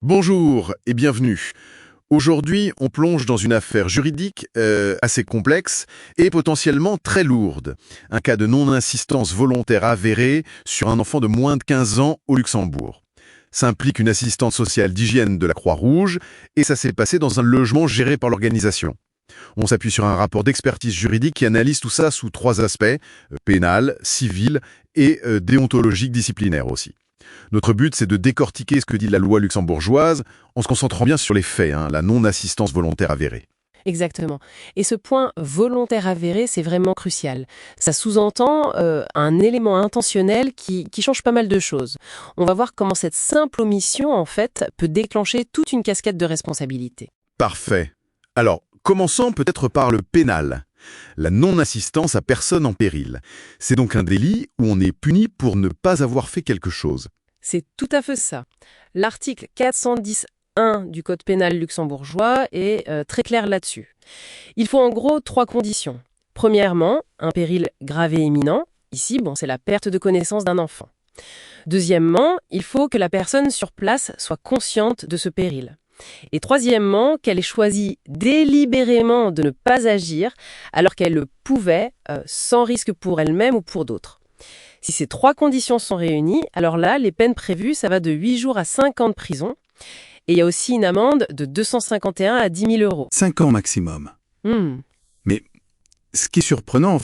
Bonjour et bienvenue. Aujourd'hui, on plonge dans une affaire juridique assez complexe et potentiellement très lourde. Un cas de non-insistance volontaire avérée sur un enfant de moins de 15 ans au Luxembourg. Ça implique une assistante sociale d'hygiène de la Croix-Rouge et ça s'est passé dans un logement géré par l'organisation. On s'appuie sur un rapport d'expertise juridique qui analyse tout ça sous trois aspects, pénal, civil et déontologique disciplinaire aussi. Notre but, c'est de décortiquer ce que dit la loi luxembourgeoise en se concentrant bien sur les faits, la non-assistance volontaire avérée. Exactement. Et ce point volontaire avéré, c'est vraiment crucial. Ça sous-entend un élément intentionnel qui change pas mal de choses. On va voir comment cette simple omission, en fait, peut déclencher toute une cascade de responsabilités. Parfait. Alors, commençons peut-être par le pénal. La non-assistance à personne en péril. C'est donc un délit où on est puni pour ne pas avoir fait quelque chose. C'est tout à fait ça. L'article 410.1 du Code pénal luxembourgeois est très clair là-dessus. Il faut en gros trois conditions. Premièrement, un péril grave et imminent. Ici, c'est la perte de connaissance d'un enfant. Deuxièmement, il faut que la personne sur place soit consciente de ce péril. Et troisièmement, qu'elle ait choisi délibérément de ne pas agir alors qu'elle le pouvait, sans risque pour elle-même ou pour d'autres. Si ces trois conditions sont réunies, alors là, les peines prévues, ça va de 8 jours à 5 ans de prison. Et il y a aussi une amende de 251 à 10 000 euros. 5 ans maximum. Mais ce qui est surprenant,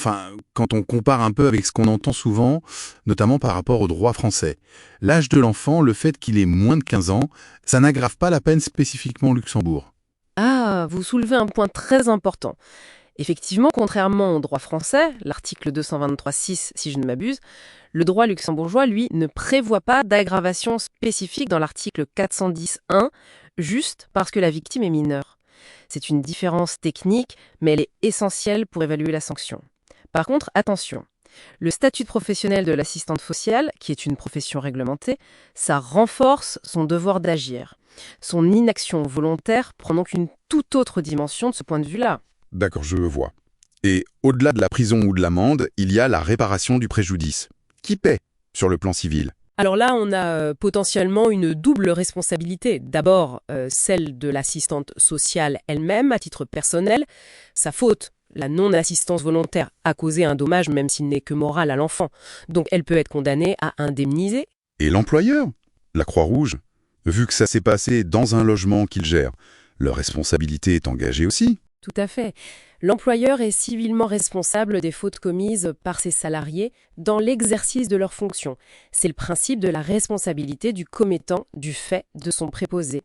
quand on compare un peu avec ce qu'on entend souvent, notamment par rapport au droit français, l'âge de l'enfant, le fait qu'il ait moins de 15 ans, ça n'aggrave pas la peine spécifiquement au Luxembourg. Ah, vous soulevez un point très important. Effectivement, contrairement au droit français, l'article 223.6 si je ne m'abuse, le droit luxembourgeois, lui, ne prévoit pas d'aggravation spécifique dans l'article 410.1, juste parce que la victime est mineure. C'est une différence technique, mais elle est essentielle pour évaluer la sanction. Par contre, attention, le statut de professionnel de l'assistante sociale, qui est une profession réglementée, ça renforce son devoir d'agir. Son inaction volontaire prend donc une toute autre dimension de ce point de vue-là. D'accord, je vois. Et au-delà de la prison ou de l'amende, il y a la réparation du préjudice. Qui paie sur le plan civil? Alors là, on a potentiellement une double responsabilité. D'abord, celle de l'assistante sociale elle-même, à titre personnel. Sa faute, la non-assistance volontaire, a causé un dommage, même s'il n'est que moral à l'enfant. Donc elle peut être condamnée à indemniser. Et l'employeur? La Croix-Rouge? Vu que ça s'est passé dans un logement qu'il gère, leur responsabilité est engagée aussi. Tout à fait. L'employeur est civilement responsable des fautes commises par ses salariés dans l'exercice de leurs fonctions. C'est le principe de la responsabilité du commettant du fait de son préposé.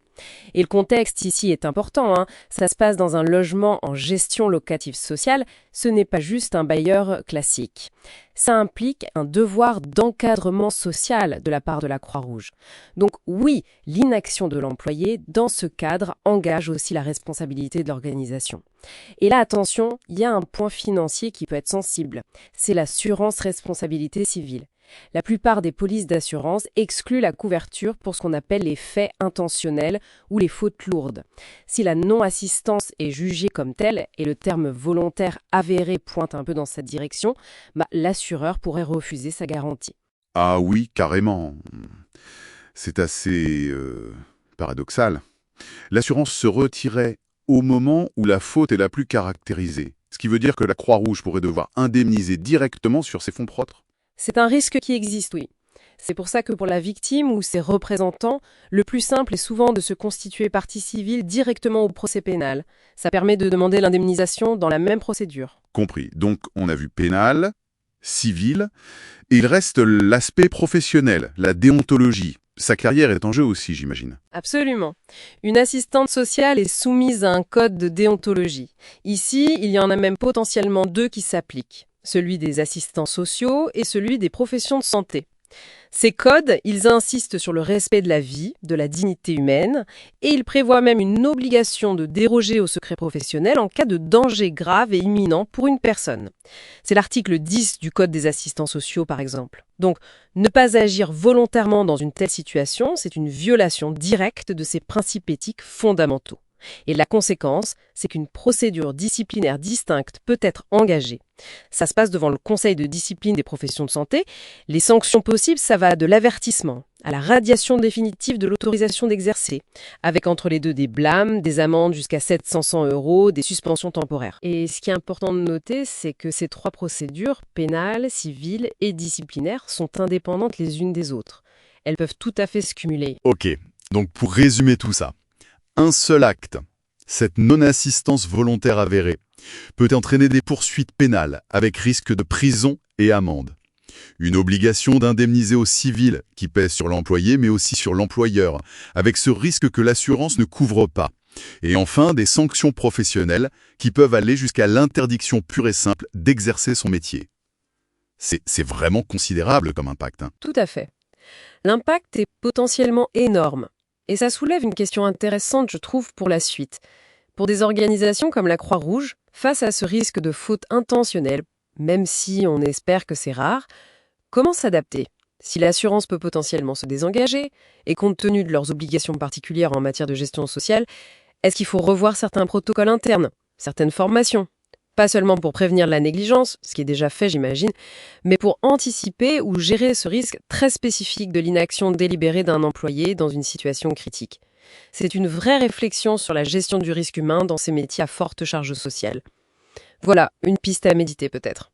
Et le contexte ici est important, Ça se passe dans un logement en gestion locative sociale, ce n'est pas juste un bailleur classique. Ça implique un devoir d'encadrement social de la part de la Croix-Rouge. Donc oui, l'inaction de l'employé, dans ce cadre, engage aussi la responsabilité de l'organisation. Et là, attention, il y a un point financier qui peut être sensible. C'est l'assurance responsabilité civile. La plupart des polices d'assurance excluent la couverture pour ce qu'on appelle les faits intentionnels ou les fautes lourdes. Si la non-assistance est jugée comme telle, et le terme volontaire avéré pointe un peu dans cette direction, l'assureur pourrait refuser sa garantie. Ah oui, carrément. C'est assez paradoxal. L'assurance se retirait au moment où la faute est la plus caractérisée. Ce qui veut dire que la Croix-Rouge pourrait devoir indemniser directement sur ses fonds propres. C'est un risque qui existe, oui. C'est pour ça que pour la victime ou ses représentants, le plus simple est souvent de se constituer partie civile directement au procès pénal. Ça permet de demander l'indemnisation dans la même procédure. Compris. Donc on a vu pénal, civil, et il reste l'aspect professionnel, la déontologie. Sa carrière est en jeu aussi, j'imagine. Absolument. Une assistante sociale est soumise à un code de déontologie. Ici, il y en a même potentiellement deux qui s'appliquent. Celui des assistants sociaux et celui des professions de santé. Ces codes, ils insistent sur le respect de la vie, de la dignité humaine, et ils prévoient même une obligation de déroger au secret professionnel en cas de danger grave et imminent pour une personne. C'est l'article 10 du Code des assistants sociaux, par exemple. Donc, ne pas agir volontairement dans une telle situation, c'est une violation directe de ces principes éthiques fondamentaux. Et la conséquence, c'est qu'une procédure disciplinaire distincte peut être engagée. Ça se passe devant le Conseil de discipline des professions de santé. Les sanctions possibles, ça va de l'avertissement à la radiation définitive de l'autorisation d'exercer, avec entre les deux des blâmes, des amendes jusqu'à 700 €, des suspensions temporaires. Et ce qui est important de noter, c'est que ces 3 procédures, pénales, civiles et disciplinaires, sont indépendantes les unes des autres. Elles peuvent tout à fait se cumuler. Ok, donc pour résumer tout ça, un seul acte, cette non-assistance volontaire avérée, peut entraîner des poursuites pénales avec risque de prison et amende. Une obligation d'indemniser au civil qui pèse sur l'employé mais aussi sur l'employeur, avec ce risque que l'assurance ne couvre pas. Et enfin, des sanctions professionnelles qui peuvent aller jusqu'à l'interdiction pure et simple d'exercer son métier. C'est vraiment considérable comme impact, hein. Tout à fait. L'impact est potentiellement énorme. Et ça soulève une question intéressante, je trouve, pour la suite. Pour des organisations comme la Croix-Rouge, face à ce risque de faute intentionnelle, même si on espère que c'est rare, comment s'adapter? Si l'assurance peut potentiellement se désengager, et compte tenu de leurs obligations particulières en matière de gestion sociale, est-ce qu'il faut revoir certains protocoles internes, certaines formations? Pas seulement pour prévenir la négligence, ce qui est déjà fait j'imagine, mais pour anticiper ou gérer ce risque très spécifique de l'inaction délibérée d'un employé dans une situation critique. C'est une vraie réflexion sur la gestion du risque humain dans ces métiers à forte charge sociale. Voilà, une piste à méditer peut-être.